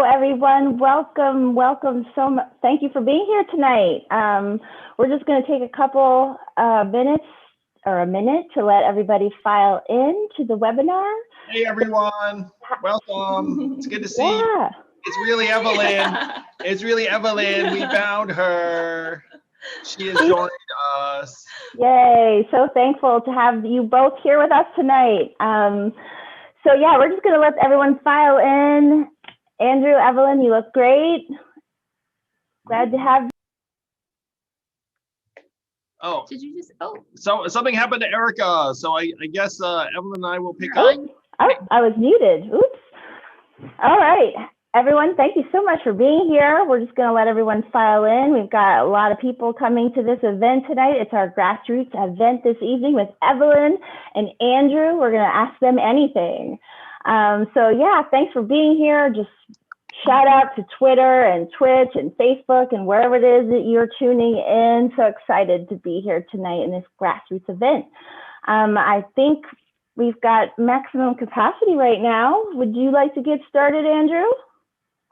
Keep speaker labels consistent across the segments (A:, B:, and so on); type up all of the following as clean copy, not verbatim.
A: everyone. Welcome so much. Thank you for being here tonight. We're just going to take a couple minutes or a minute to let everybody file in to the webinar.
B: Hey everyone, welcome. It's good to see you. It's really Evelyn. It's really Evelyn. We found her. She has joined us.
A: Yay, so thankful to have you both here with us tonight. So yeah, we're just going to let everyone file in. Andrew, Evelyn, you look great. Glad to have you.
B: Oh,
C: did you just,
B: so something happened to Erica. So I guess Evelyn and I will pick up.
A: Oh, I was muted. Oops. All right, everyone, thank you so much for being here. We're just going to let everyone file in. We've got a lot of people coming to this event tonight. It's our grassroots event this evening with Evelyn and Andrew. We're going to ask them anything. So yeah, thanks for being here. Just shout out to Twitter and Twitch and Facebook and wherever it is that you're tuning in. So excited to be here tonight in this grassroots event. I think we've got maximum capacity right now. Would you like to get started, Andrew?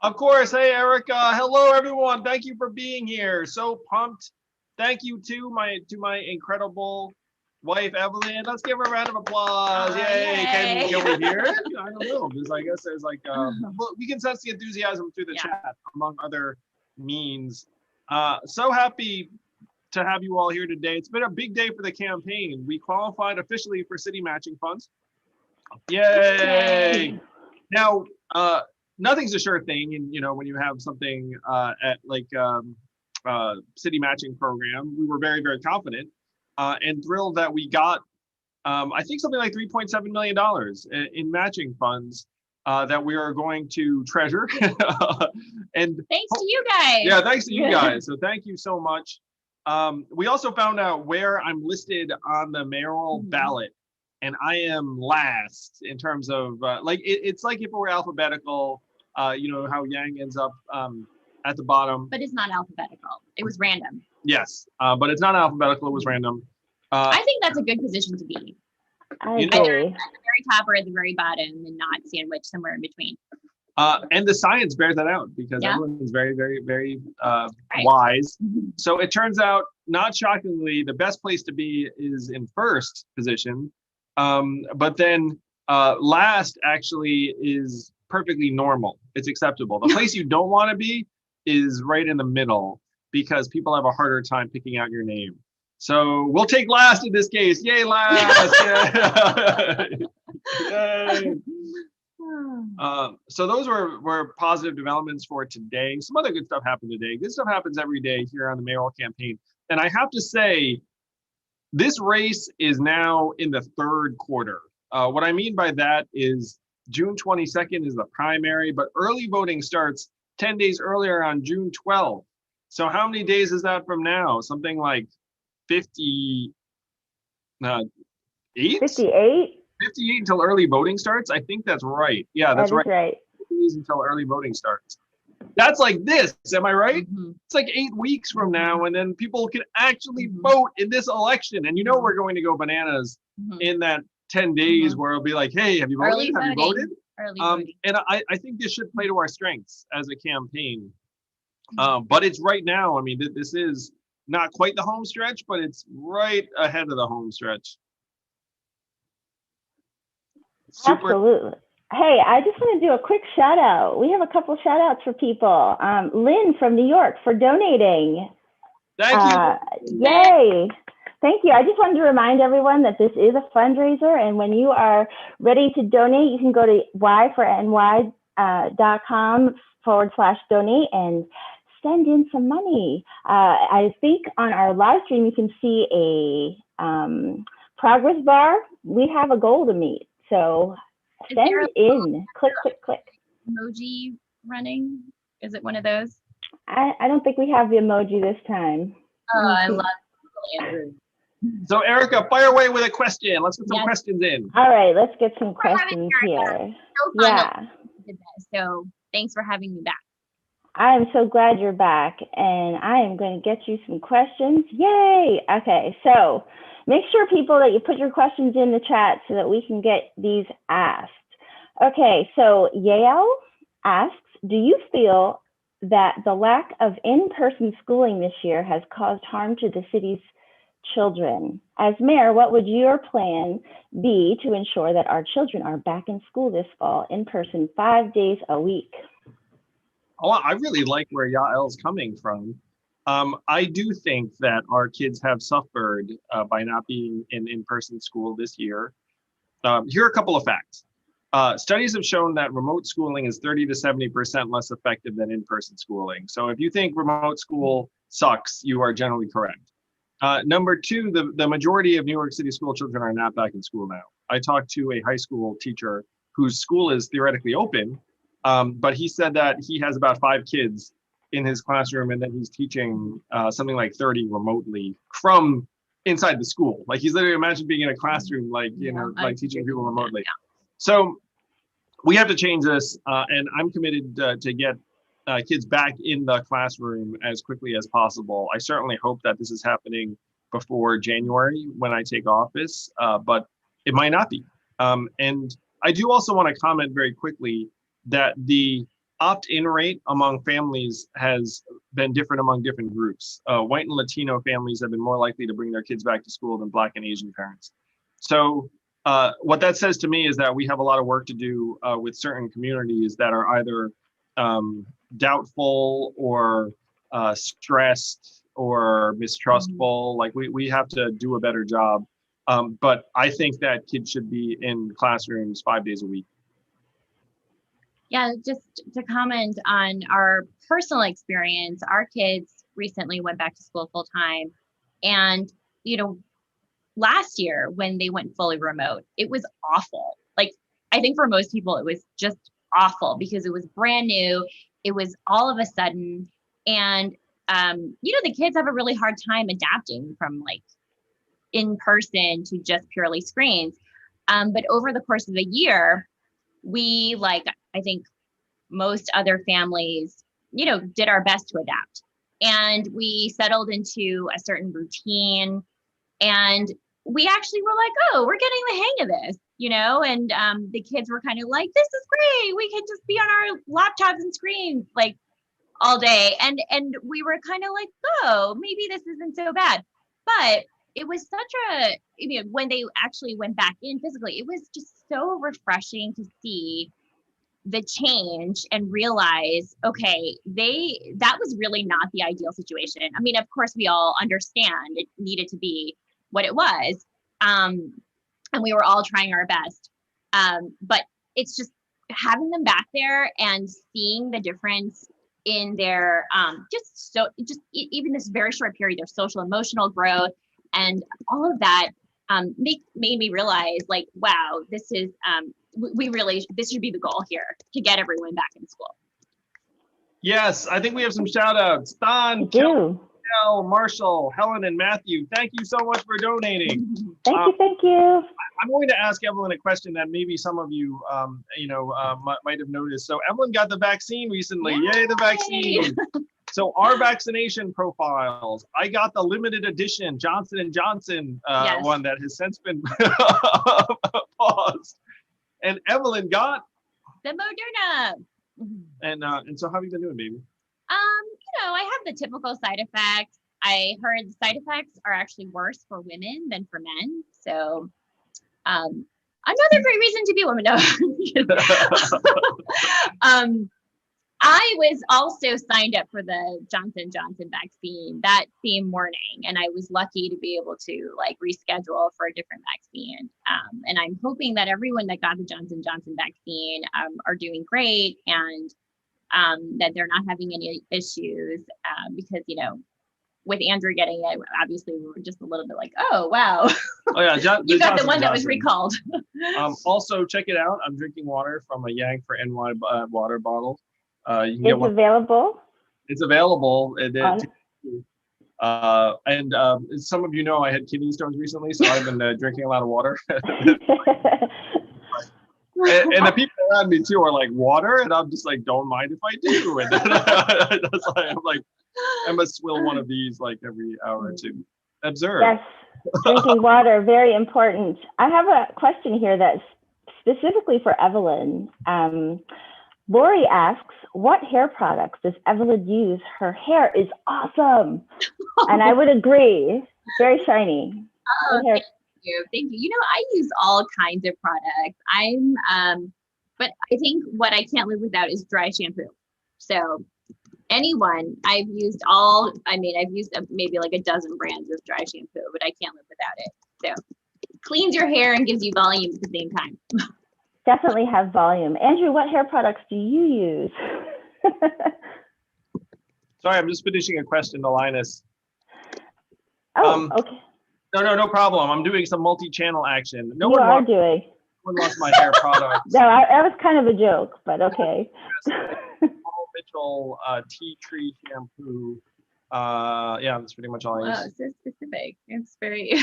B: Of course. Hey, Erica. Hello, everyone. Thank you for being here. So pumped. Thank you to my incredible wife, Evelyn. Let's give her a round of applause. Yay. Can we hear it? I don't know. I guess there's like, well, we can sense the enthusiasm through the chat, among other means. So happy to have you all here today. It's been a big day for the campaign. We qualified officially for city matching funds. Yay. Now, nothing's a sure thing. And, you know, when you have something at like city matching program, we were very, very confident. And thrilled that we got, I think something like $3.7 million in matching funds that we are going to treasure. And
C: thanks to you guys.
B: Yeah, thanks to you guys. So thank you so much. We also found out where I'm listed on the mayoral ballot, and I am last in terms of it's like if it were alphabetical, you know, how Yang ends up at the bottom.
C: But it's not alphabetical. It was random.
B: Yes, but it's not alphabetical, it was random.
C: I think that's a good position to be.
A: I agree.
C: Either at the very top or at the very bottom and not sandwiched somewhere in between.
B: And the science bears that out because everyone is very, very, very wise. So it turns out, not shockingly, the best place to be is in first position. But then last actually is perfectly normal. It's acceptable. The place you don't want to be is right in the middle, because people have a harder time picking out your name. So we'll take last in this case. Yay, last! Yay. So those were positive developments for today. Some other good stuff happened today. Good stuff happens every day here on the mayoral campaign. And I have to say, this race is now in the third quarter. What I mean by that is June 22nd is the primary, but early voting starts 10 days earlier on June 12th. So how many days is that from now? Something like 58?
A: 58?
B: 58 until early voting starts? I think that's right. Yeah, that's right.
A: 58
B: days until early voting starts. That's like this, am I right? It's like 8 weeks from now, and then people can actually vote in this election. And you know we're going to go bananas in that 10 days where it'll be like, hey, have you voted? Have you voted? And I think this should play to our strengths as a campaign. But it's right now. I mean, this is not quite the home stretch, but it's right ahead of the home stretch.
A: Absolutely. Hey, I just want to do a quick shout out. We have a couple shout outs for people. Lynn from New York for donating.
B: Thank you.
A: Yay. Thank you. I just wanted to remind everyone that this is a fundraiser, and when you are ready to donate, you can go to yforny.com/donate and send in some money. I think on our live stream, you can see a progress bar. We have a goal to meet. So send in, click.
C: Emoji running? Is it one of those?
A: I don't think we have the emoji this time.
C: Oh, I love Andrew.
B: So Erica, fire away with a question. Let's get some questions in.
A: All right, let's get some questions here.
C: So fun. So thanks for having me back.
A: I am so glad you're back, and I am going to get you some questions. Yay! Okay, so make sure, people, that you put your questions in the chat so that we can get these asked. Okay, so Yael asks, do you feel that the lack of in-person schooling this year has caused harm to the city's children? As mayor, what would your plan be to ensure that our children are back in school this fall in person 5 days a week?
B: Oh, I really like where Yael's coming from. I do think that our kids have suffered by not being in in-person school this year. Here are a couple of facts. Studies have shown that remote schooling is 30 to 70% less effective than in-person schooling. So if you think remote school sucks, you are generally correct. Number two, the majority of New York City school children are not back in school now. I talked to a high school teacher whose school is theoretically open, but he said that he has about 5 kids in his classroom, and then he's teaching something like 30 remotely from inside the school. Like, he's literally, imagine being in a classroom, like, you know, like teaching people remotely. So we have to change this, and I'm committed to get kids back in the classroom as quickly as possible. I certainly hope that this is happening before January when I take office, but it might not be. And I do also want to comment very quickly that the opt-in rate among families has been different among different groups. White and Latino families have been more likely to bring their kids back to school than Black and Asian parents. So what that says to me is that we have a lot of work to do with certain communities that are either doubtful or stressed or mistrustful. Like, we have to do a better job. But I think that kids should be in classrooms 5 days a week.
C: Yeah, just to comment on our personal experience, our kids recently went back to school full time. And, you know, last year when they went fully remote, it was awful. Like, I think for most people, it was just awful because it was brand new. It was all of a sudden. And, you know, the kids have a really hard time adapting from like in person to just purely screens. But over the course of the year, we, like, I think most other families, you know, did our best to adapt. And we settled into a certain routine. And we actually were like, oh, we're getting the hang of this, you know? And the kids were kind of like, this is great. We can just be on our laptops and screens like all day. And we were kind of like, oh, maybe this isn't so bad. But it was such a, you know, when they actually went back in physically, it was just so refreshing to see the change and realize, okay, that was really not the ideal situation. I mean, of course, we all understand it needed to be what it was. And we were all trying our best. But it's just having them back there and seeing the difference in their even this very short period, their social emotional growth and all of that made me realize, like, wow, this is this should be the goal here, to get everyone back in school.
B: Yes, I think we have some shout outs. Don, Kel, Marshall, Helen, and Matthew, thank you so much for donating.
A: Thank you.
B: I'm going to ask Evelyn a question that maybe some of you, might have noticed. So Evelyn got the vaccine recently. Yay, the vaccine. So our vaccination profiles, I got the limited edition Johnson & Johnson one that has since been paused. And Evelyn got
C: the Moderna.
B: And so how have you been doing, baby?
C: You know, I have the typical side effects. I heard the side effects are actually worse for women than for men. So another great reason to be a woman. No. I was also signed up for the Johnson & Johnson vaccine that same morning, and I was lucky to be able to like reschedule for a different vaccine. And I'm hoping that everyone that got the Johnson & Johnson vaccine are doing great, and that they're not having any issues because, you know, with Andrew getting it, obviously we were just a little bit like, oh, wow. Oh, yeah. You got the one that was recalled.
B: Also, check it out. I'm drinking water from a Yang for NY water bottle. You can
A: get one. Available?
B: It's available. And some of you know I had kidney stones recently, so I've been drinking a lot of water. and the people around me too are like, water? And I'm just like, don't mind if I do. And then I'm like, I must swill one of these like every hour to observe.
A: Yes, drinking water, very important. I have a question here that's specifically for Evelyn. Lori asks, what hair products does Evelyn use? Her hair is awesome. And I would agree. Very shiny.
C: Oh,
A: Good hair.
C: thank you. Thank you. You know, I use all kinds of products. But I think what I can't live without is dry shampoo. So I've used maybe like a dozen brands of dry shampoo, but I can't live without it. So cleans your hair and gives you volume at the same time.
A: Definitely have volume. Andrew, what hair products do you use?
B: Sorry, I'm just finishing a question to Linus.
A: Oh, okay.
B: No problem. I'm doing some multi-channel action.
A: No one
B: wants my hair products.
A: No, that was kind of a joke, but okay.
B: Paul Mitchell tea tree shampoo. Yeah, that's pretty much all I use.
C: Wow, so specific. It's very.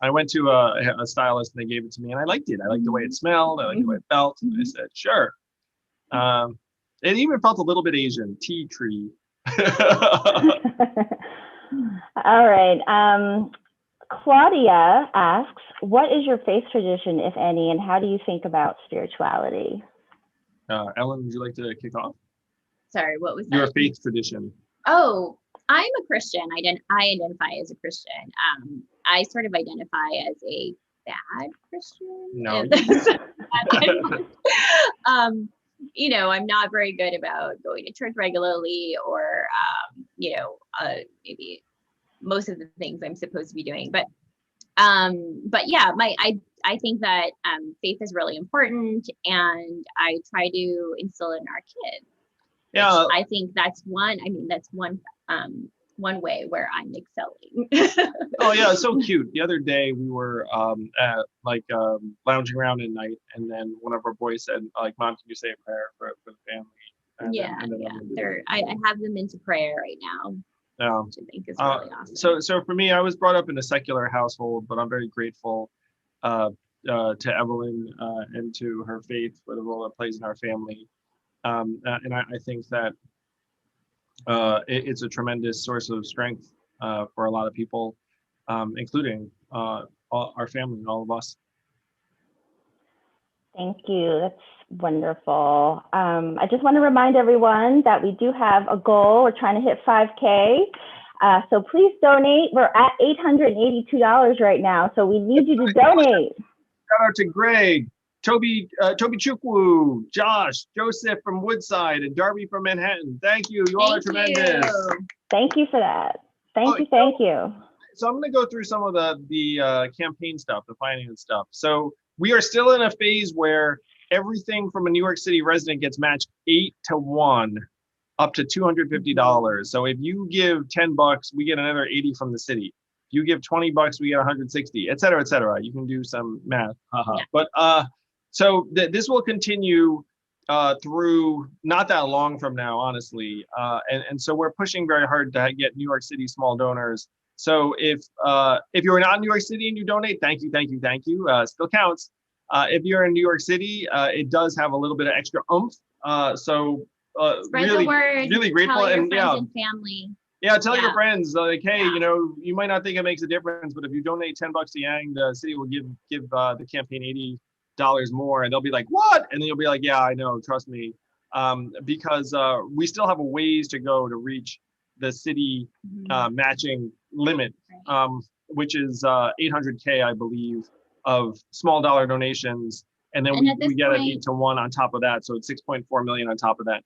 B: I went to a stylist and they gave it to me and I liked it. I liked the way it smelled. I liked the way it felt. And I said, sure. It even felt a little bit Asian. Tea tree.
A: All right. Claudia asks, what is your faith tradition, if any, and how do you think about spirituality?
B: Ellen, would you like to kick off?
C: Sorry, what was that?
B: Your faith tradition.
C: Oh, I'm a Christian. I identify as a Christian. I sort of identify as a bad Christian.
B: No.
C: You know, I'm not very good about going to church regularly or, maybe most of the things I'm supposed to be doing. But yeah, I think that faith is really important, and I try to instill it in our kids.
B: Yeah,
C: I think that's one way where I'm excelling.
B: Oh yeah, so cute. The other day we were lounging around at night, and then one of our boys said, like, "Mom, can you say a prayer for the family?"
C: I have them into prayer right now, which I think is really awesome.
B: So for me, I was brought up in a secular household, but I'm very grateful to Evelyn and to her faith for the role it plays in our family. And I think that it's a tremendous source of strength for a lot of people, including our family and all of us.
A: Thank you. That's wonderful. I just want to remind everyone that we do have a goal. We're trying to hit 5K. So please donate. We're at $882 right now. So we need you to donate.
B: Shout out to Greg, Toby Chukwu, Josh, Joseph from Woodside, and Darby from Manhattan. Thank you. You all are tremendous.
A: Thank you for that. Thank you.
B: So I'm going to go through some of the campaign stuff, the finance stuff. So we are still in a phase where everything from a New York City resident gets matched 8-to-1 up to $250. So if you give $10, we get another 80 from the city. If you give $20, we get 160, et cetera, et cetera. You can do some math. Yeah. But so this will continue through not that long from now, honestly. And so we're pushing very hard to get New York City small donors. So if you're not in New York City and you donate, thank you. Still counts. If you're in New York City, it does have a little bit of extra oomph. So
C: spread the word.
B: Really grateful.
C: Tell your friends and family.
B: Yeah, tell your friends, like, hey, you might not think it makes a difference, but if you donate $10 to Yang, the city will give the campaign $80 more, and they'll be like, what? And then you'll be like, yeah, I know, trust me, because we still have a ways to go to reach the city matching limit, which is 800K, I believe, of small dollar donations, and then we get an 8-to-1 on top of that, so it's 6.4 million on top of that.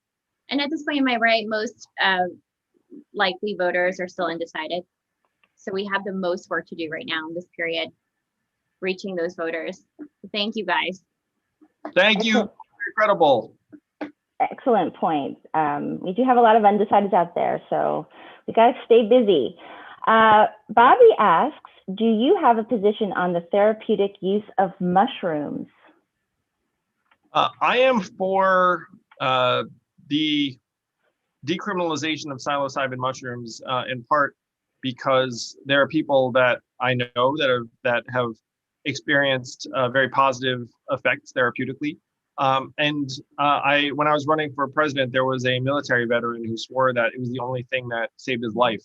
C: And at this point, am I right? Most likely voters are still undecided. So we have the most work to do right now in this period, reaching those voters. So thank you, guys.
B: Thank you. Incredible.
A: Excellent point. We do have a lot of undecideds out there, so we got to stay busy. Bobby asks, do you have a position on the therapeutic use of mushrooms?
B: I am for the decriminalization of psilocybin mushrooms, in part because there are people that I know that have experienced very positive effects therapeutically. And when I was running for president, there was a military veteran who swore that it was the only thing that saved his life.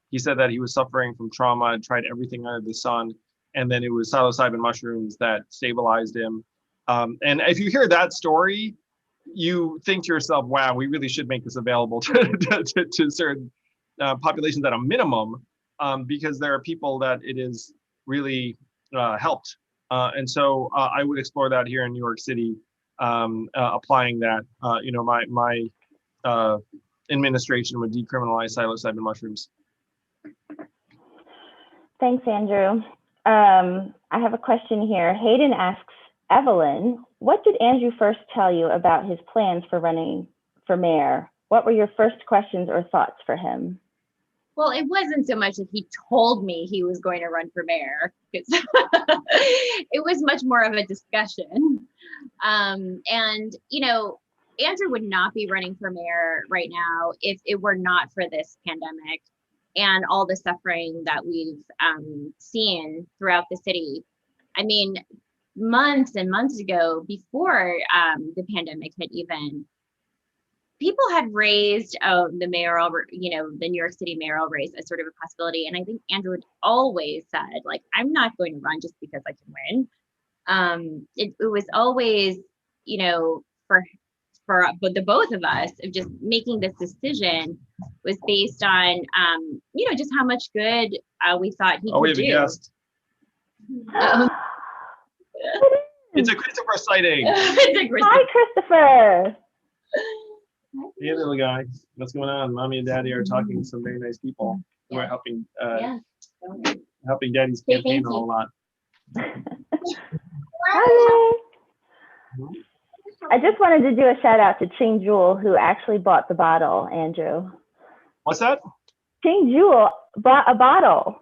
B: He said that he was suffering from trauma and tried everything under the sun, and then it was psilocybin mushrooms that stabilized him. And if you hear that story, you think to yourself, wow, we really should make this available to certain populations at a minimum, because there are people that it is really helped. And so I would explore that here in New York City, applying that. My administration would decriminalize psilocybin mushrooms.
A: Thanks, Andrew. I have a question here. Hayden asks, Evelyn, what did Andrew first tell you about his plans for running for mayor? What were your first questions or thoughts for him?
C: Well, it wasn't so much that he told me he was going to run for mayor, because it was much more of a discussion. And, Andrew would not be running for mayor right now if it were not for this pandemic and all the suffering that we've seen throughout the city. I mean, months and months ago, before the pandemic hit even, people had raised the mayoral, the New York City mayoral race as sort of a possibility. And I think Andrew had always said, like, I'm not going to run just because I can win. It was always, for the both of us, of just making this decision was based on, just how much good we thought he could do.
B: We have a guest. It's a Christopher sighting.
A: Hi, Christopher.
B: Hey, little guy. What's going on? Mommy and Daddy are talking to some very nice people who are helping helping Daddy's campaign a whole lot.
A: Hi. I just wanted to do a shout out to Ching Jewel, who actually bought the bottle, Andrew.
B: What's that?
A: Ching Jewel bought a bottle.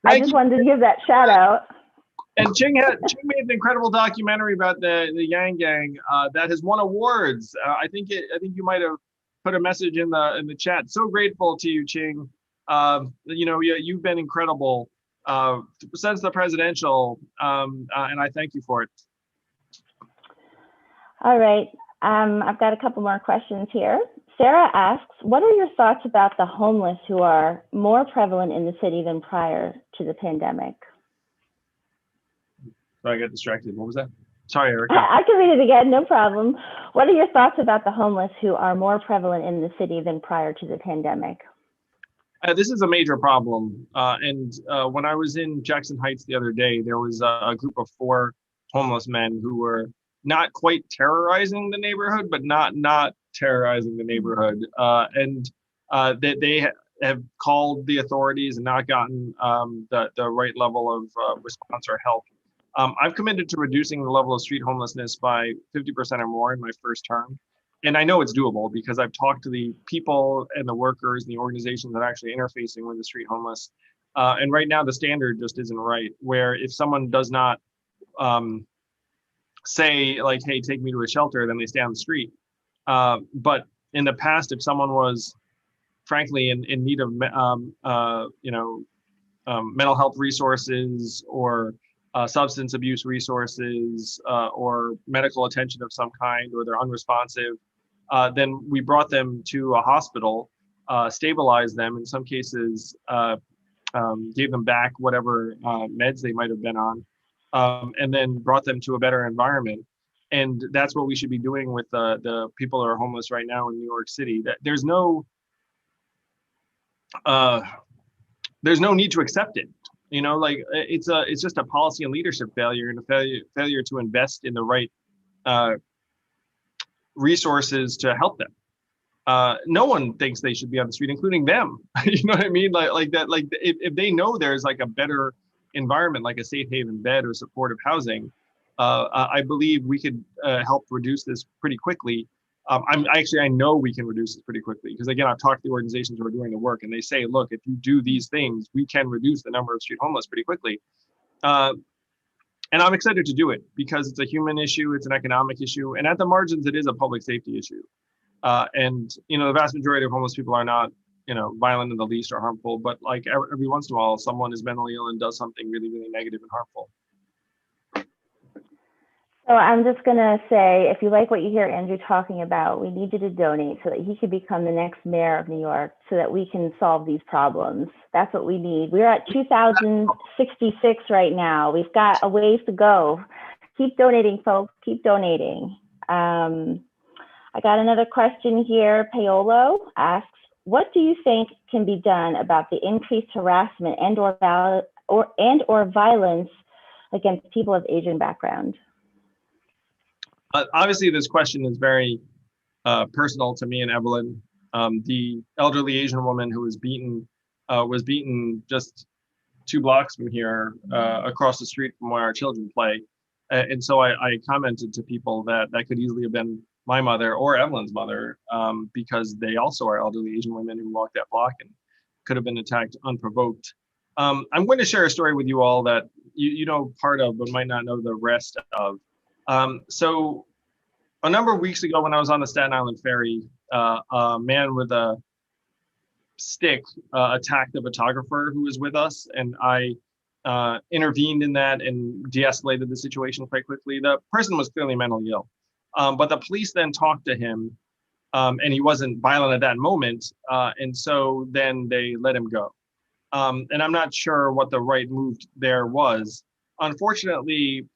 A: I just wanted to give that shout out.
B: And Ching made an incredible documentary about the Yang Gang that has won awards. I think you might have put a message in the chat. So grateful to you, Ching. You've been incredible since the presidential, and I thank you for it.
A: All right, I've got a couple more questions here. Sarah asks, what are your thoughts about the homeless who are more prevalent in the city than prior to the pandemic?
B: I got distracted. What was that? Sorry, Erica.
A: I can read it again, no problem. What are your thoughts about the homeless who are more prevalent in the city than prior to the pandemic?
B: This is a major problem. When I was in Jackson Heights the other day, there was a group of 4 homeless men who were not quite terrorizing the neighborhood, but not terrorizing the neighborhood. They have called the authorities and not gotten the right level of response or help. I've committed to reducing the level of street homelessness by 50% or more in my first term. And I know it's doable because I've talked to the people and the workers and the organizations that are actually interfacing with the street homeless. And right now the standard just isn't right, where if someone does not say like, hey, take me to a shelter, then they stay on the street. But in the past, if someone was frankly in need of mental health resources or substance abuse resources or medical attention of some kind, or they're unresponsive, then we brought them to a hospital, stabilized them, in some cases gave them back whatever meds they might have been on, and then brought them to a better environment. And that's what we should be doing with the people that are homeless right now in New York City. That there's no need to accept it. It's just a policy and leadership failure, and a failure to invest in the right resources to help them. No one thinks they should be on the street, including them. You know what I mean? Like that. Like if they know there's like a better environment, like a safe haven bed or supportive housing, I believe we could help reduce this pretty quickly. I know we can reduce this pretty quickly because, again, I've talked to the organizations who are doing the work, and they say, look, if you do these things, we can reduce the number of street homeless pretty quickly. And I'm excited to do it because it's a human issue, it's an economic issue, and at the margins, it is a public safety issue. The vast majority of homeless people are not, violent in the least or harmful, but like every once in a while, someone is mentally ill and does something really, really negative and harmful.
A: So I'm just going to say, if you like what you hear Andrew talking about, we need you to donate so that he can become the next mayor of New York so that we can solve these problems. That's what we need. We're at 2,066 right now. We've got a ways to go. Keep donating, folks. Keep donating. I got another question here. Paolo asks, what do you think can be done about the increased harassment and/or violence against people of Asian background?
B: Obviously, this question is very personal to me and Evelyn. The elderly Asian woman who was beaten just 2 blocks from here, across the street from where our children play. And so I commented to people that that could easily have been my mother or Evelyn's mother, because they also are elderly Asian women who walk that block and could have been attacked unprovoked. I'm going to share a story with you all that you know part of, but might not know the rest of. So a number of weeks ago, when I was on the Staten Island ferry, a man with a stick attacked the photographer who was with us, and I intervened in that and de-escalated the situation quite quickly. The person was clearly mentally ill, but the police then talked to him, and he wasn't violent at that moment, and so then they let him go. And I'm not sure what the right move there was. Unfortunately,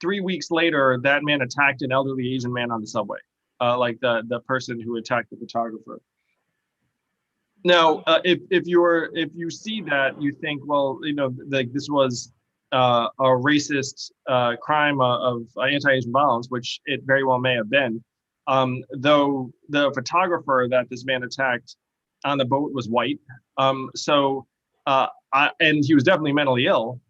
B: 3 weeks later, that man attacked an elderly Asian man on the subway, like the person who attacked the photographer. Now, if you see that, you think, well, you know, like this was a racist crime of anti-Asian violence, which it very well may have been. Though the photographer that this man attacked on the boat was white, and he was definitely mentally ill.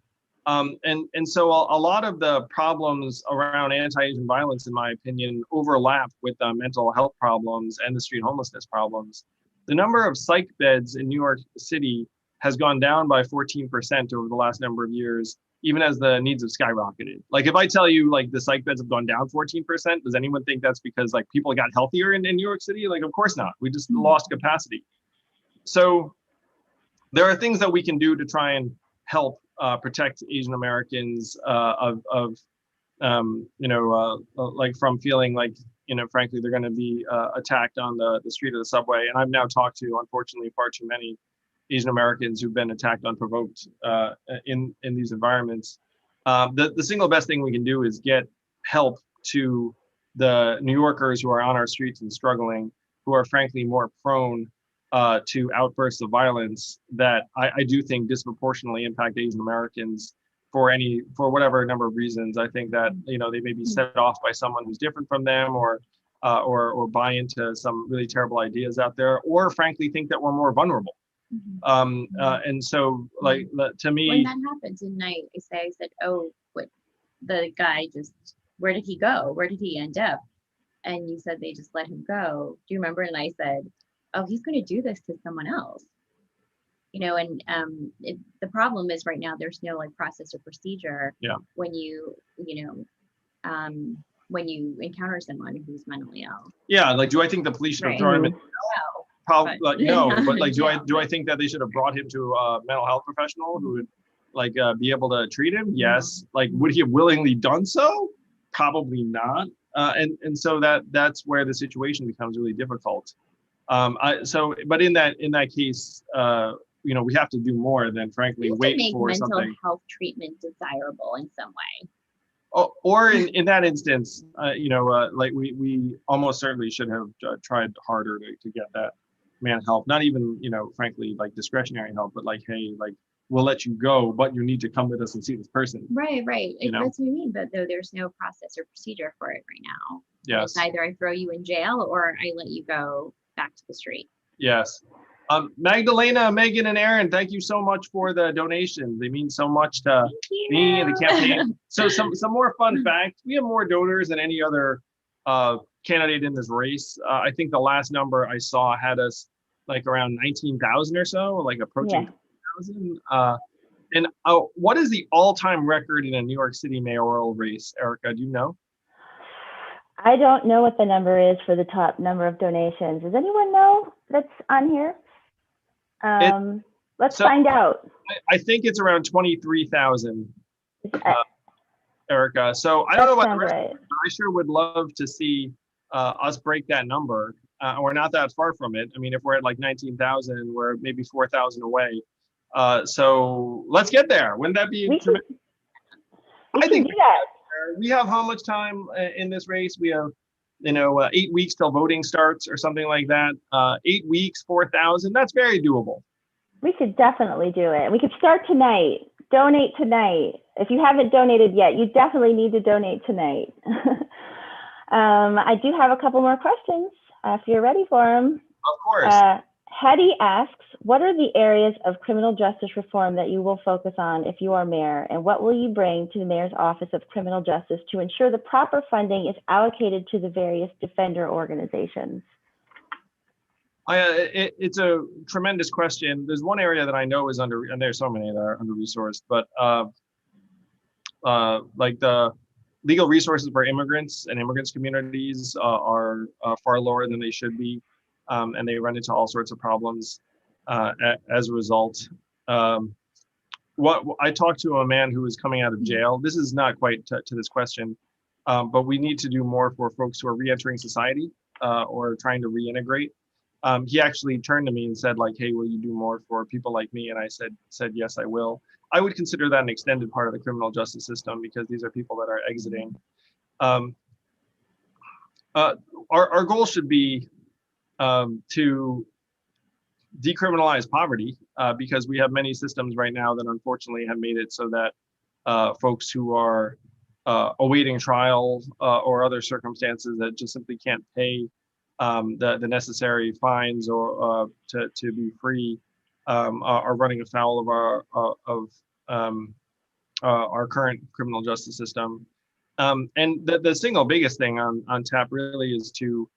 B: And so a lot of the problems around anti-Asian violence, in my opinion, overlap with the mental health problems and the street homelessness problems. The number of psych beds in New York City has gone down by 14% over the last number of years, even as the needs have skyrocketed. Like if I tell you like the psych beds have gone down 14%, does anyone think that's because like people got healthier in New York City? Like, of course not. We just lost capacity. So there are things that we can do to try and help protect Asian Americans like from feeling like, you know, frankly, they're going to be attacked on the street of the subway. And I've now talked to, unfortunately, far too many Asian Americans who've been attacked unprovoked in these environments. The single best thing we can do is get help to the New Yorkers who are on our streets and struggling, who are frankly more prone to outbursts of violence that I do think disproportionately impact Asian Americans for whatever number of reasons. I think that, you know, they may be set off by someone who's different from them, or buy into some really terrible ideas out there, or frankly think that we're more vulnerable. And so, like, to me,
C: when that happens, and I said, oh, what, the guy just, where did he go? Where did he end up? And you said they just let him go. Do you remember? And I said, oh, he's going to do this to someone else. You know, and the problem is right now there's no like process or procedure.
B: Yeah.
C: When you encounter someone who's mentally ill.
B: Yeah, like, do I think the police should have thrown him in? Probably, like, no. But like, do I think that they should have brought him to a mental health professional who would like be able to treat him? Yes. Like, would he have willingly done so? Probably not. And so that's where the situation becomes really difficult. But in that case, you know, we have to do more than frankly wait for something.
C: Make mental health treatment desirable in some way.
B: Or in that instance, you know, like we almost certainly should have tried harder to get that man help. Not even, you know, frankly, like discretionary help, but like, hey, like, we'll let you go, but you need to come with us and see this person.
C: Right.
B: You know?
C: That's what I mean. But though there's no process or procedure for it right now.
B: Yes.
C: It's either I throw you in jail or I let you go back to the street.
B: Yes. Magdalena, Megan, and Aaron, thank you so much for the donations. They mean so much to me and the campaign. So some more fun facts. We have more donors than any other candidate in this race. I think the last number I saw had us like around 19,000 or so, like approaching 20,000. And what is the all-time record in a New York City mayoral race, Erica? Do you know?
A: I don't know what the number is for the top number of donations. Does anyone know that's on here? Let's find out.
B: I think it's around 23,000, Erica. So I don't know about the rest, right. I sure would love to see us break that number. We're not that far from it. I mean, if we're at like 19,000, we're maybe 4,000 away. So let's get there. Wouldn't that be tremendous? I think we have how much time in this race? We have 8 weeks till voting starts or something like that. 8 weeks, 4,000. That's very doable.
A: We could definitely do it. We could start tonight. Donate tonight. If you haven't donated yet, you definitely need to donate tonight. I do have a couple more questions if you're ready for them.
B: Of course.
A: Hetty asks, what are the areas of criminal justice reform that you will focus on if you are mayor? And what will you bring to the mayor's office of criminal justice to ensure the proper funding is allocated to the various defender organizations?
B: It's a tremendous question. There's one area that I know is under, and there's so many that are under-resourced, but like the legal resources for immigrants and immigrants communities are far lower than they should be. And they run into all sorts of problems as a result. I talked to a man who was coming out of jail. This is not quite to this question, but we need to do more for folks who are re-entering society or trying to reintegrate. He actually turned to me and said, like, hey, will you do more for people like me? And I said, yes, I will. I would consider that an extended part of the criminal justice system because these are people that are exiting. Our goal should be to decriminalize poverty because we have many systems right now that unfortunately have made it so that folks who are awaiting trial or other circumstances that just simply can't pay the necessary fines or to be free are running afoul of our current criminal justice system. And the single biggest thing on tap really is to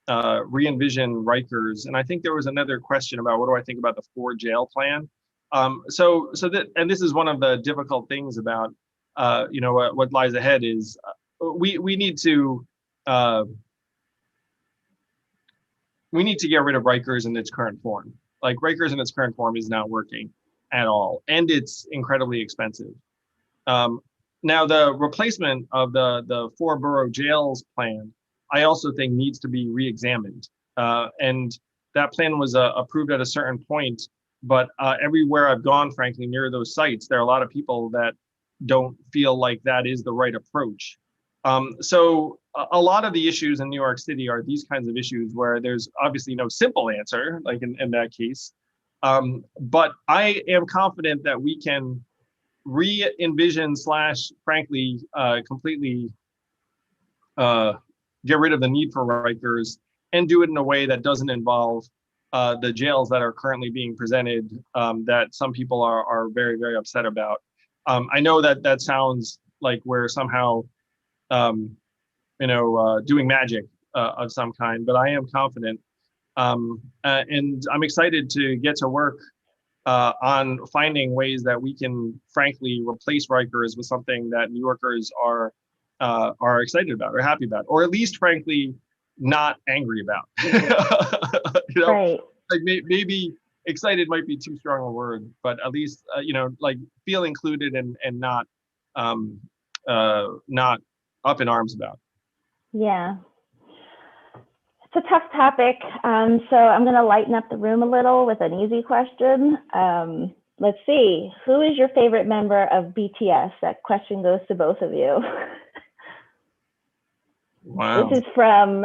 B: re-envision Rikers. And I think there was another question about what do I think about the 4 jail plan. So that, and this is one of the difficult things about what lies ahead is we need to get rid of Rikers in its current form. Like Rikers in its current form is not working at all, and it's incredibly expensive. Now the replacement of the 4 borough jails plan, I also think needs to be re-examined. And that plan was approved at a certain point, but everywhere I've gone, frankly, near those sites, there are a lot of people that don't feel like that is the right approach. So a lot of the issues in New York City are these kinds of issues where there's obviously no simple answer, like in that case. But I am confident that we can re-envision / frankly, completely get rid of the need for Rikers and do it in a way that doesn't involve the jails that are currently being presented that some people are very, very upset about. I know that sounds like we're somehow doing magic of some kind, but I am confident. And I'm excited to get to work on finding ways that we can, frankly, replace Rikers with something that New Yorkers are excited about or happy about, or at least, frankly, not angry about.
A: Right.
B: Like maybe excited might be too strong a word, but at least like feel included and not up in arms about.
A: Yeah. It's a tough topic. So I'm going to lighten up the room a little with an easy question. Let's see. Who is your favorite member of BTS? That question goes to both of you.
B: Wow.
A: This is from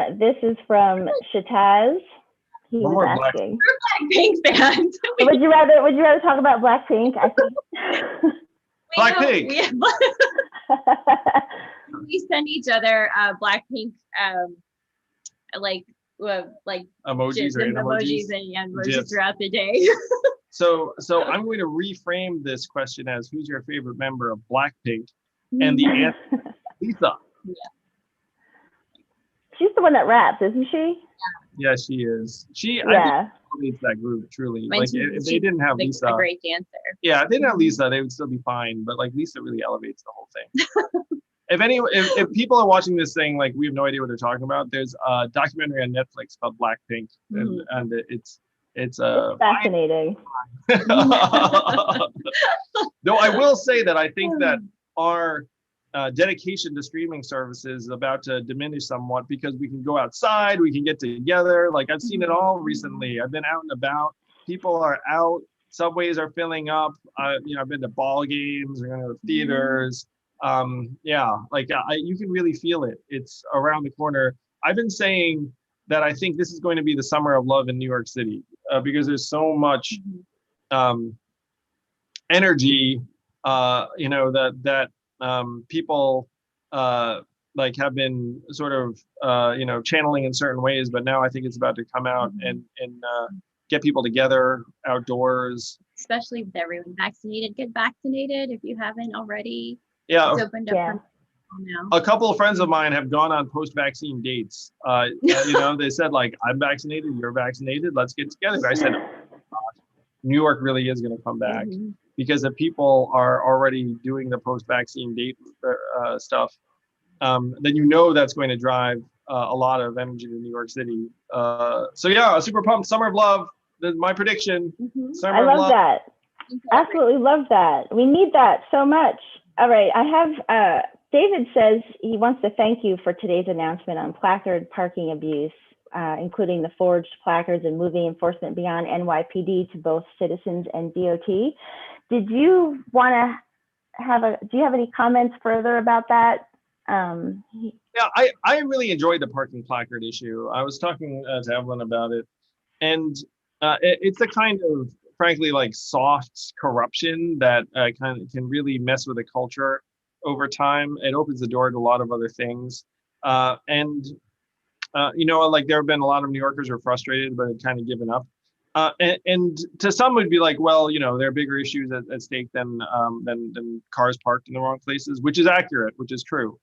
A: Shataz. He was asking.
C: Blackpink fans.
A: Would you rather talk about Blackpink? I think.
B: Blackpink.
C: We send each other Blackpink like
B: emojis or
C: emojis and emojis throughout the day.
B: So I'm going to reframe this question as who's your favorite member of Blackpink, and the answer Lisa.
C: Yeah.
A: She's the one that raps, isn't she?
B: Yeah, she is.
A: Yeah.
B: I think that group truly.
C: When
B: like if they didn't have Lisa,
C: a great dancer.
B: Yeah, if they didn't have Lisa, they would still be fine. But like Lisa really elevates the whole thing. If people are watching this thing, like we have no idea what they're talking about, there's a documentary on Netflix called Blackpink, and it's
A: fascinating.
B: Though I will say that I think that our dedication to streaming services is about to diminish somewhat because we can go outside, we can get together. Like I've seen it all recently. I've been out and about. People are out. Subways are filling up. I've been to ball games, we're going to theaters. You can really feel it. It's around the corner. I've been saying that I think this is going to be the summer of love in New York City because there's so much energy, that people like have been sort of channeling in certain ways, but now I think it's about to come out and get people together outdoors.
C: Especially with everyone vaccinated, get vaccinated if you haven't already.
B: Yeah,
C: It's opened up now.
B: A couple of friends of mine have gone on post-vaccine dates. They said like, I'm vaccinated, you're vaccinated, let's get together. I said, New York really is going to come back because if people are already doing the post-vaccine date stuff, then that's going to drive a lot of energy to New York City. So yeah, super pumped. Summer of love. That's my prediction. Summer
A: I
B: of
A: love
B: love.
A: that. Absolutely love that. We need that so much. All right, I have David says he wants to thank you for today's announcement on placard parking abuse, including the forged placards and moving enforcement beyond NYPD to both citizens and DOT. Did you want to do you have any comments further about that?
B: Yeah, I really enjoyed the parking placard issue. I was talking to Evelyn about it, and it's the kind of, frankly, like soft corruption that kind of can really mess with the culture over time. It opens the door to a lot of other things. Like there have been a lot of New Yorkers who are frustrated, but had kind of given up. And to some would be like, well, there are bigger issues at stake than cars parked in the wrong places, which is accurate, which is true.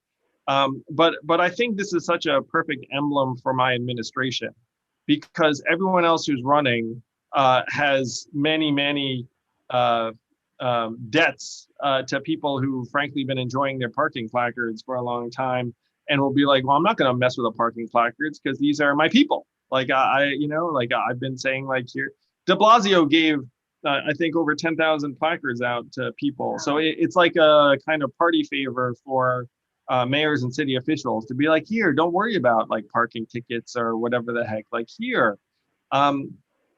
B: But I think this is such a perfect emblem for my administration, because everyone else who's running has many debts to people who frankly been enjoying their parking placards for a long time, and will be like, well, I'm not going to mess with the parking placards because these are my people. Like I've been saying, like, here, De Blasio gave I think over 10,000 placards out to people. So it's like a kind of party favor for mayors and city officials to be like, here, don't worry about like parking tickets or whatever the heck, like here.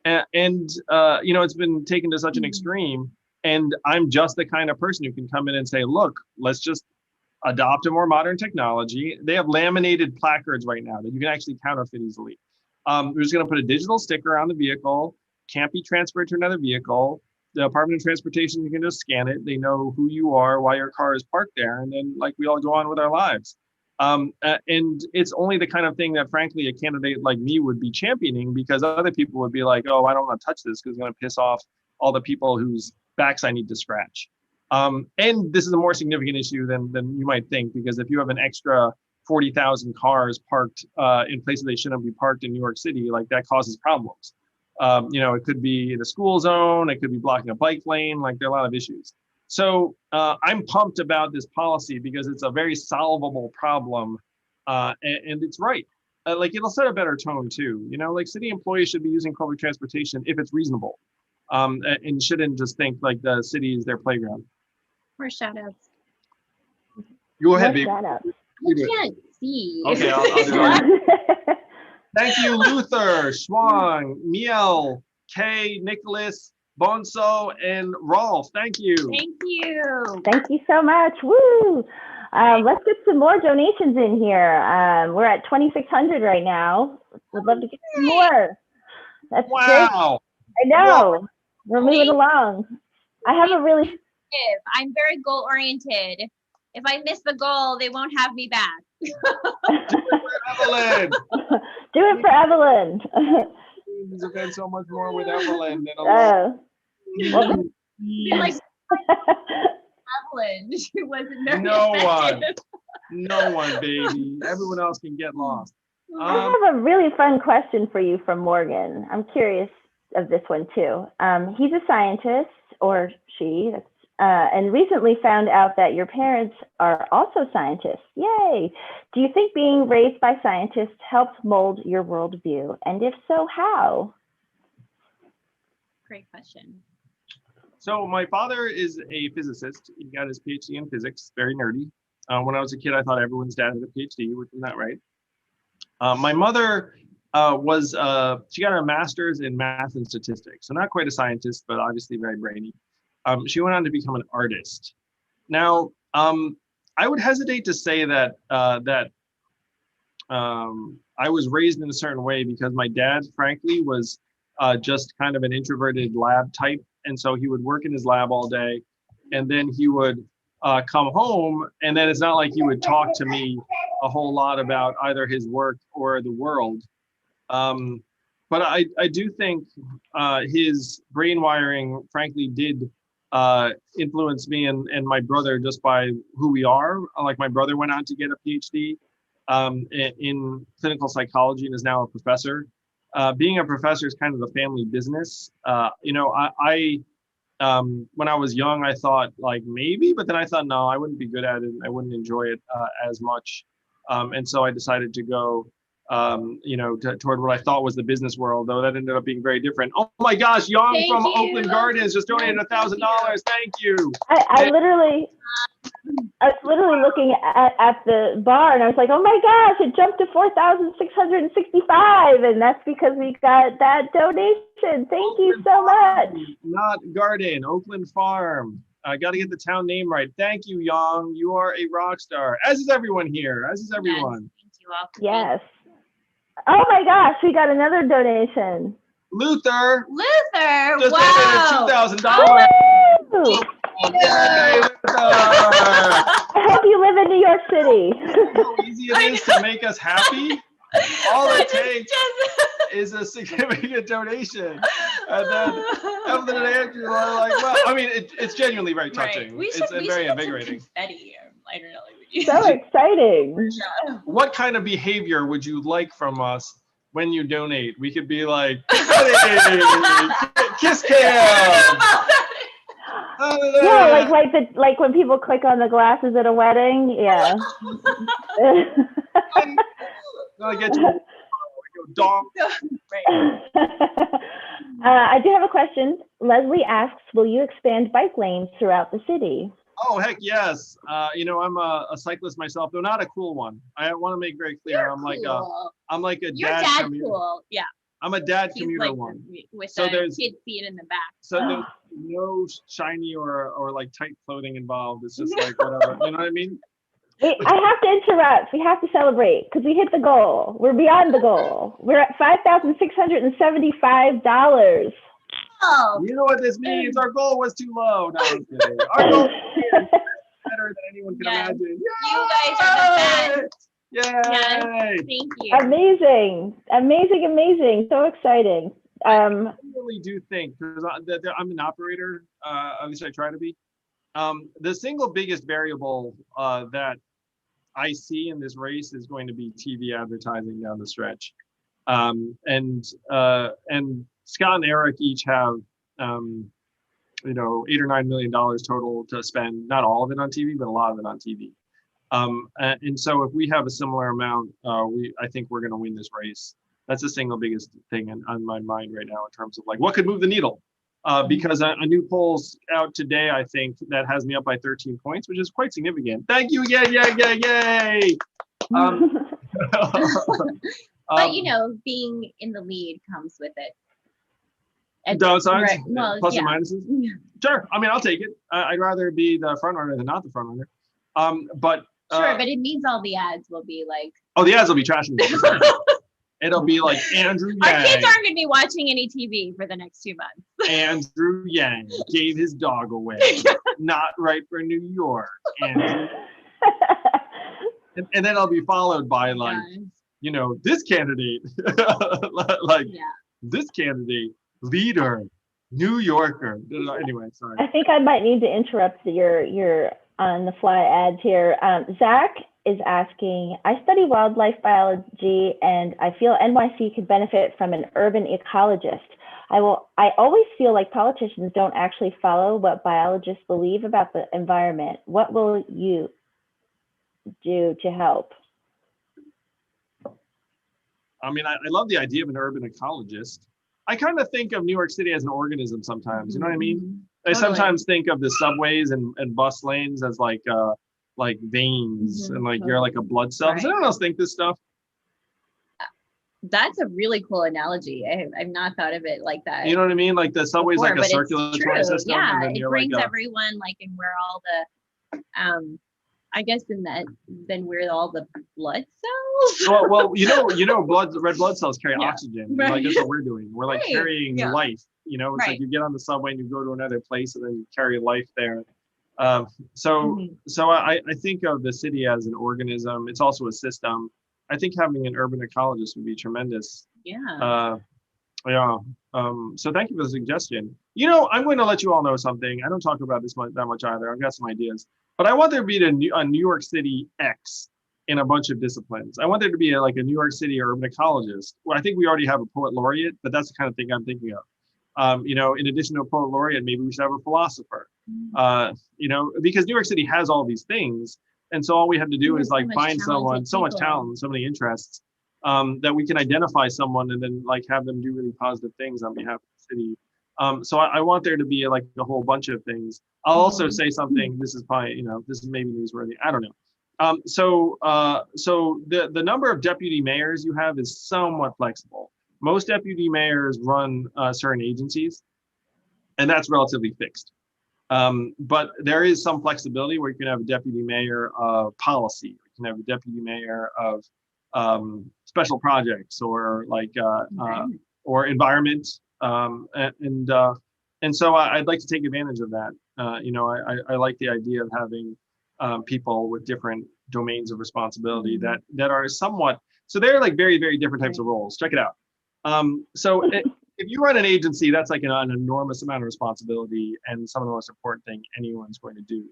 B: It's been taken to such an extreme, and I'm just the kind of person who can come in and say, look, let's just adopt a more modern technology. They have laminated placards right now that you can actually counterfeit easily. We're just going to put a digital sticker on the vehicle, can't be transferred to another vehicle. The Department of Transportation, you can just scan it. They know who you are, why your car is parked there, and then like we all go on with our lives. And it's only the kind of thing that, frankly, a candidate like me would be championing, because other people would be like, oh, I don't want to touch this because it's going to piss off all the people whose backs I need to scratch. And this is a more significant issue than you might think, because if you have an extra 40,000 cars parked in places they shouldn't be parked in New York City, like that causes problems. It could be in a school zone, it could be blocking a bike lane, like there are a lot of issues. So I'm pumped about this policy because it's a very solvable problem, and it's right. Like it'll set a better tone too. Like city employees should be using public transportation if it's reasonable, and shouldn't just think like the city is their playground.
C: More shout outs.
B: Go ahead, baby.
C: I can't see.
B: Okay, I'll do it. Thank you, Luther, Schwang, Miel, Kay, Nicholas, Bonso, and Rolf. Thank you.
C: Thank you.
A: Thank you so much. Woo! Let's get some more donations in here. We're at 2,600 right now. We'd love to get some more. That's
B: wow.
A: Great. I know. We're moving along. I have a really...
C: I'm very goal oriented. If I miss the goal, they won't have me back.
B: Do it for Evelyn.
A: Do it for Evelyn.
B: You've been so much more with Evelyn than
C: like Evelyn. She wasn't very
B: No one, baby. Everyone else can get lost.
A: I have a really fun question for you from Morgan. I'm curious of this one too. He's a scientist, or she, and recently found out that your parents are also scientists. Yay! Do you think being raised by scientists helped mold your worldview? And if so, how?
C: Great question.
B: So my father is a physicist. He got his PhD in physics, very nerdy. When I was a kid, I thought everyone's dad had a PhD, which is not right. My mother she got a master's in math and statistics. So not quite a scientist, but obviously very brainy. She went on to become an artist. Now, I would hesitate to say that I I was raised in a certain way because my dad, frankly, was just kind of an introverted lab type. And so he would work in his lab all day, and then he would come home, and then it's not like he would talk to me a whole lot about either his work or the world. But I do think his brain wiring, frankly, did influence me and my brother just by who we are. Like, my brother went on to get a PhD in clinical psychology and is now a professor. Being a professor is kind of the family business. You know, when I was young, I thought like maybe, but then I thought, no, I wouldn't be good at it. I wouldn't enjoy it as much. And so I decided to go, you know, toward what I thought was the business world, though that ended up being very different. Oh my gosh, Yang
C: Thank
B: from
C: you.
B: Oakland Gardens just donated $1,000. Thank you.
A: I was literally looking at the bar, and I was like, oh my gosh, it jumped to 4,665, and that's because we got that donation. Thank you so much.
B: Not garden, Oakland Farm. I got to get the town name right. Thank you, Yang. You are a rock star, as is everyone here, as is everyone.
C: Yes, thank you all.
A: Yes. Oh my gosh, we got another donation.
B: Luther
C: Wow.
B: just donated $2,000.
A: Woo!
B: Yay, Luther.
A: I hope you live in New York City.
B: How easy it is to make us happy. All it takes is a significant donation. And then Evelyn and Andrew are like, well, I mean, it's genuinely very touching.
C: Right.
B: It's very invigorating.
C: Confetti. I don't know.
A: So exciting.
B: What kind of behavior would you like from us when you donate? We could be like, hey, kiss cam.
A: Yeah, like when people click on the glasses at a wedding. Yeah.
B: I get you. Dog.
A: I do have a question. Leslie asks, will you expand bike lanes throughout the city?
B: Oh, heck yes. You know, I'm a cyclist myself, though not a cool one. I want to make very clear. I'm like a
C: Your
B: dad
C: dad's
B: commuter.
C: cool. Yeah.
B: I'm a dad
C: He's
B: commuter
C: like
B: one.
C: with
B: So
C: a
B: there's-
C: kid seat in the back.
B: So there's no shiny or like tight clothing involved. It's just like whatever. You know what I mean?
A: Wait, I have to interrupt. We have to celebrate because we hit the goal. We're beyond the goal. We're at $5,675.
C: Oh.
B: You know what this means? Our goal was too low. No, I'm kidding. Our goal is better than anyone can
C: Yes.
B: imagine.
C: You guys are the best.
B: Yay!
C: Yes. Thank you.
A: Amazing. So exciting.
B: I really do think, because I'm an operator, at least I try to be. The single biggest variable that I see in this race is going to be TV advertising down the stretch. And Scott and Eric each have, you know, $8 or $9 million total to spend, not all of it on TV, but a lot of it on TV. And so if we have a similar amount, I think we're going to win this race. That's the single biggest thing on my mind right now in terms of like what could move the needle. Because a new poll's out today, I think, that has me up by 13 points, which is quite significant. Thank you, yay.
C: But you know, being in the lead comes with it.
B: Downsides,
C: right. Well,
B: plus
C: yeah.
B: and minuses. Sure, I mean, I'll take it. I'd rather be the front runner than not the front runner. But
C: Sure, but it means all the ads will be like.
B: Oh, the ads will be trashing me. It'll be like Andrew Yang.
C: Our kids aren't going to be watching any TV for the next 2 months.
B: Andrew Yang gave his dog away. Not right for New York. And then it'll be followed by like, you know, this candidate, like this candidate, leader, New Yorker. Anyway, sorry.
A: I think I might need to interrupt your on the fly ads here. Zach is asking, I study wildlife biology and I feel NYC could benefit from an urban ecologist. I always feel like politicians don't actually follow what biologists believe about the environment. What will you do to help?
B: I mean, I love the idea of an urban ecologist. I kind of think of New York City as an organism sometimes, you know what I mean? I sometimes think of the subways and bus lanes as like veins and like you're like a blood cell. Does anyone else think this stuff?
C: That's a really cool analogy. I've not thought of it like that.
B: You know what I mean? Like the subway's like a circulatory system.
C: Yeah,
B: and then
C: it
B: you're
C: brings
B: like
C: everyone like in where all the I guess in that, then we're all the blood cells.
B: Well, red blood cells carry oxygen.
C: Right.
B: Like that's what we're doing. We're like
C: Right.
B: carrying
C: Yeah.
B: life. It's
C: Right.
B: like you get on the subway and you go to another place and then you carry life there. So I think of the city as an organism. It's also a system. I think having an urban ecologist would be tremendous.
C: Yeah.
B: Yeah. So thank you for the suggestion. I'm going to let you all know something. I don't talk about this that much either. I've got some ideas, but I want there to be a New York City X in a bunch of disciplines. I want there to be a New York City urban ecologist. Well, I think we already have a poet laureate, but that's the kind of thing I'm thinking of. In addition to a poet laureate, maybe we should have a philosopher. Because New York City has all these things, and so all we have to do is find someone, so much talent, so many interests. That we can identify someone and then have them do really positive things on behalf of the city. So I want there to be a whole bunch of things. I'll also say something. This is probably this is maybe newsworthy. I don't know. So the number of deputy mayors you have is somewhat flexible. Most deputy mayors run certain agencies, and that's relatively fixed. But there is some flexibility where you can have a deputy mayor of policy. You can have a deputy mayor of special projects or or environment. And so I'd like to take advantage of that. I like the idea of having people with different domains of responsibility that are somewhat, so they're very, very different types of roles. Check it out. If you run an agency, that's an enormous amount of responsibility and some of the most important thing anyone's going to do.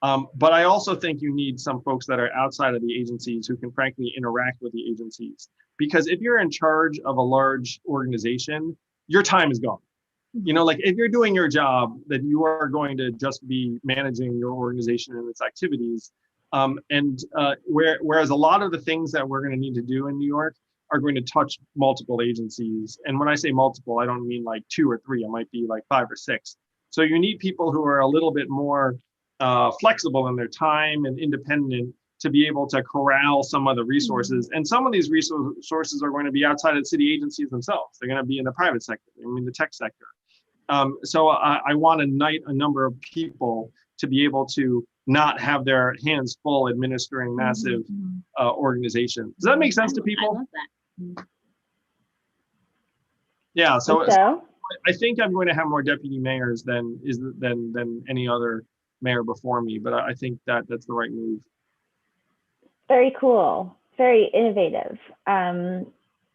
B: But I also think you need some folks that are outside of the agencies who can frankly interact with the agencies. Because if you're in charge of a large organization, your time is gone. If you're doing your job, then you are going to just be managing your organization and its activities. Whereas a lot of the things that we're going to need to do in New York are going to touch multiple agencies. And when I say multiple, I don't mean 2 or 3, it might be 5 or 6. So you need people who are a little bit more flexible in their time and independent to be able to corral some of the resources. And some of these resources are going to be outside of city agencies themselves. They're going to be in the private sector, the tech sector. So I want to unite a number of people to be able to not have their hands full administering massive organizations. Does that make sense to people?
C: I love that.
B: Yeah. So I think I'm going to have more deputy mayors than any other mayor before me, but I think that's the right move.
A: Very cool. Very innovative.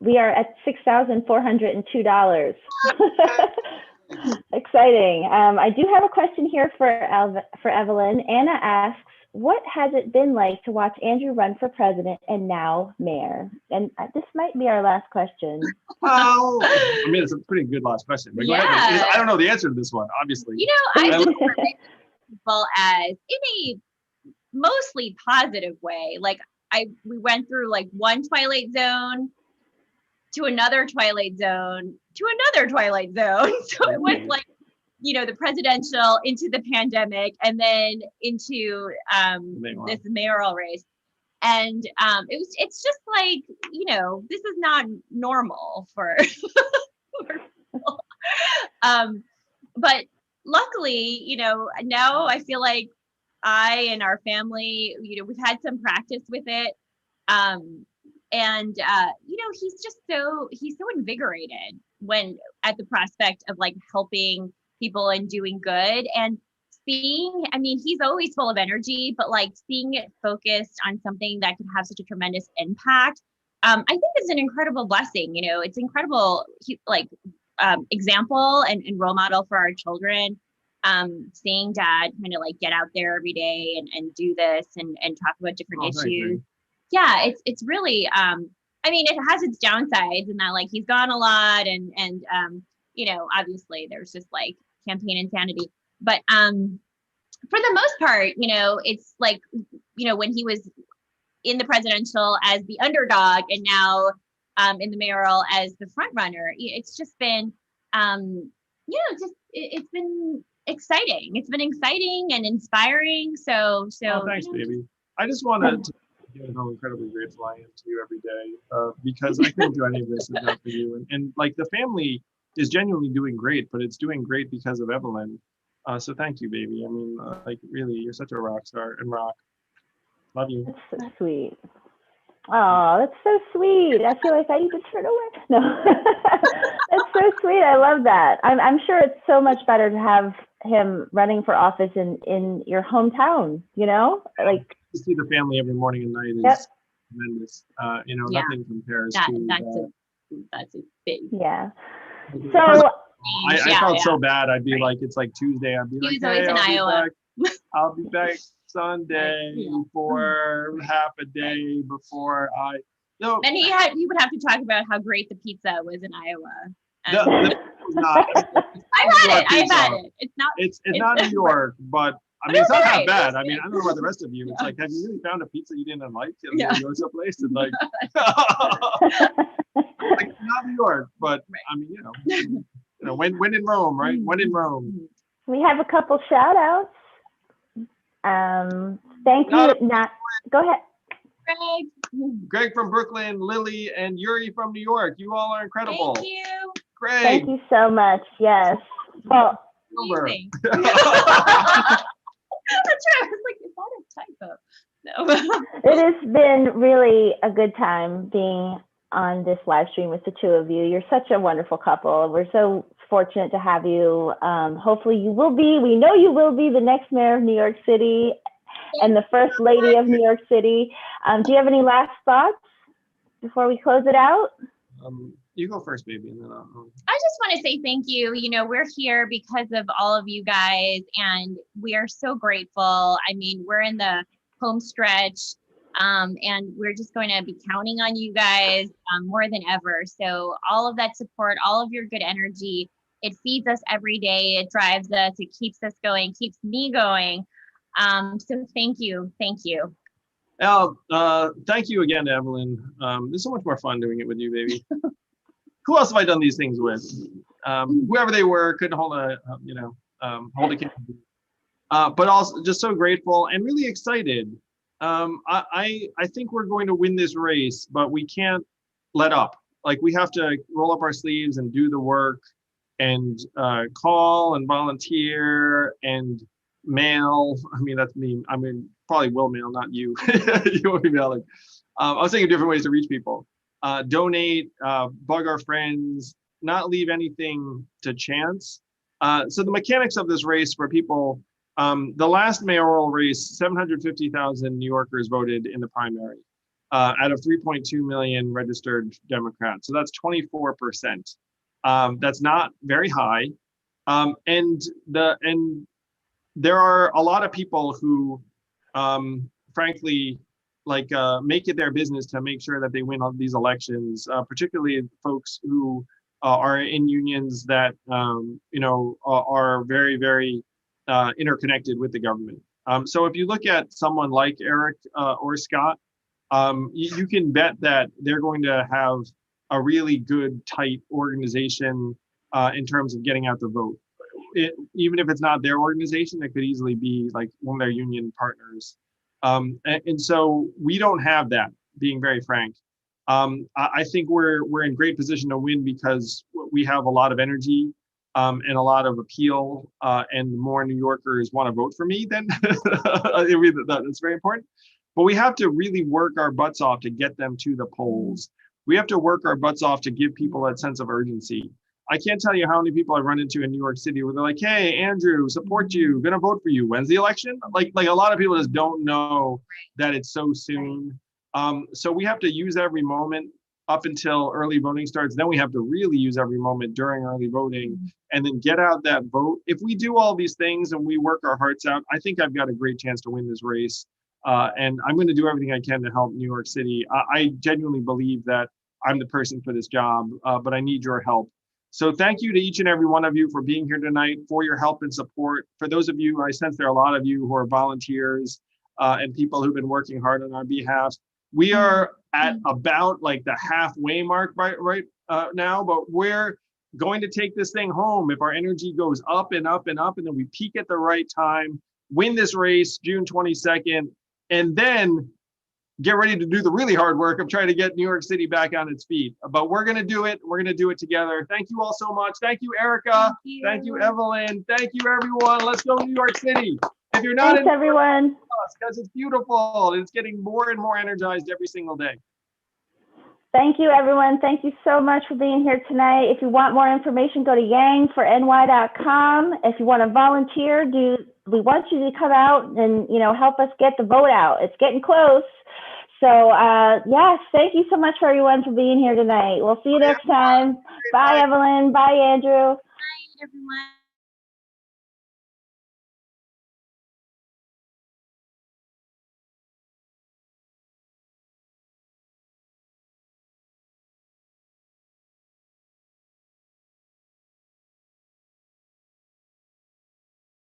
A: We are at $6,402. Exciting. I do have a question here for Evelyn. Anna asks, what has it been like to watch Andrew run for president and now mayor? And this might be our last question.
B: Oh, it's a pretty good last question. But go ahead. I don't know the answer to this one, obviously.
C: I think people as in a mostly positive way. We went through one Twilight Zone to another Twilight Zone to another Twilight Zone. So it was the presidential into the pandemic and then into this mayoral race. And it's just this is not normal for, for people. But luckily, now I feel like I and our family, we've had some practice with it. He's so invigorated when at the prospect of helping people and doing good and he's always full of energy, but seeing it focused on something that could have such a tremendous impact, I think is an incredible blessing. It's incredible, example and role model for our children. Seeing dad kind of get out there every day and do this and talk about different issues. Yeah, it's really, it has its downsides in that he's gone a lot and obviously there's just campaign insanity. But for the most part, it's when he was in the presidential as the underdog and now in the mayoral as the front runner, it's just been, it's been exciting. It's been exciting and inspiring. So
B: thanks, baby. I just wanted to how incredibly grateful I am to you every day because I couldn't do any of this if not for you. And the family is genuinely doing great, but it's doing great because of Evelyn. So thank you, baby. Really, you're such a rock star and rock. Love you.
A: That's so sweet. Oh, that's so sweet. I feel like I need to turn away. No, that's so sweet. I love that. I'm sure it's so much better to have him running for office in your hometown, you know, like
B: To see the family every morning and night is
A: Yep.
B: tremendous. You know,
C: Yeah.
B: nothing compares
C: That,
B: to
C: that's a big
A: yeah.
B: that.
A: So
B: I
C: Yeah,
B: felt
C: yeah.
B: so bad. I'd be
C: Right.
B: like, it's like Tuesday. I'd be
C: He
B: like,
C: was always
B: hey,
C: in Iowa.
B: I'll be back Sunday
C: Yeah.
B: for half a day before I. No,
C: And he would have to talk about how great the pizza was in Iowa.
B: the
C: And
B: pizza's not.
C: I've had it. It's not.
B: It's not New York, but I mean, it's not that bad. I mean, I don't know about the rest of you. It's like, have you really found a pizza you didn't like?
C: Yeah.
B: You go someplace and like, like not New York, but I mean, you know, when in Rome, right? When in Rome.
A: we have a couple shout outs. Thank you. Go ahead.
C: Greg.
B: Greg from Brooklyn, Lily, and Yuri from New York. You all are incredible.
C: Thank you.
B: Greg.
A: Thank you so much. Yes. Well,
C: Amazing. That's right. I was like, is that a typo? No.
A: it has been really a good time being on this live stream with the two of you. You're such a wonderful couple. We're so fortunate to have you. Hopefully you will be, we know you will be the next mayor of New York City and the first lady of New York City. Do you have any last thoughts before we close it out?
B: You go first, baby, and then I'll.
C: I just want to say thank you. You know, we're here because of all of you guys, and we are so grateful. I mean, we're in the home stretch, and we're just going to be counting on you guys more than ever. So all of that support, all of your good energy, it feeds us every day. It drives us. It keeps us going, keeps me going. So thank you. Thank you.
B: Thank you again, Evelyn. It's so much more fun doing it with you, baby. Who else have I done these things with? Whoever they were, couldn't hold hold a candle. But also just so grateful and really excited. I think we're going to win this race, but we can't let up. Like, we have to roll up our sleeves and do the work and call and volunteer and mail. I mean, that's me. I mean, probably will mail, not you. You won't be mailing. I was thinking of different ways to reach people. Donate, bug our friends, not leave anything to chance. So the mechanics of this race for people, the last mayoral race, 750,000 New Yorkers voted in the primary out of 3.2 million registered Democrats. So that's 24%. That's not very high. And there are a lot of people who, frankly, make it their business to make sure that they win all these elections, particularly folks who are in unions that are very, very interconnected with the government. So if you look at someone like Eric or Scott, you can bet that they're going to have a really good, tight organization in terms of getting out the vote. Even if it's not their organization, it could easily be like one of their union partners. And so we don't have that, being very frank. I think we're in great position to win because we have a lot of energy and a lot of appeal, and more New Yorkers want to vote for me, then that's very important. But we have to really work our butts off to get them to the polls. We have to work our butts off to give people that sense of urgency. I can't tell you how many people I run into in New York City where they're like, hey, Andrew, support you, gonna vote for you. When's the election? Like a lot of people just don't know that it's so soon. So we have to use every moment up until early voting starts. Then we have to really use every moment during early voting and then get out that vote. If we do all these things and we work our hearts out, I think I've got a great chance to win this race. And I'm gonna do everything I can to help New York City. I genuinely believe that I'm the person for this job, but I need your help. So thank you to each and every one of you for being here tonight, for your help and support. For those of you, I sense there are a lot of you who are volunteers and people who've been working hard on our behalf. We are at about like the halfway mark right now, but we're going to take this thing home if our energy goes up and up and up, and then we peak at the right time, win this race June 22nd, and then get ready to do the really hard work of trying to get New York City back on its feet. But we're going to do it. We're going to do it together. Thank you all so much. Thank you, Erica. Thank you, Evelyn. Thank you, everyone. Let's go New York City. if you're not
A: Thanks, everyone.
B: because it's beautiful. It's getting more and more energized every single day.
A: Thank you, everyone. Thank you so much for being here tonight. If you want more information, go to yangforny.com. If you want to volunteer, we want you to come out and help us get the vote out. It's getting close. So yes, thank you so much for everyone for being here tonight. We'll see you next time. Bye, Evelyn. Bye, Andrew.
C: Bye, everyone.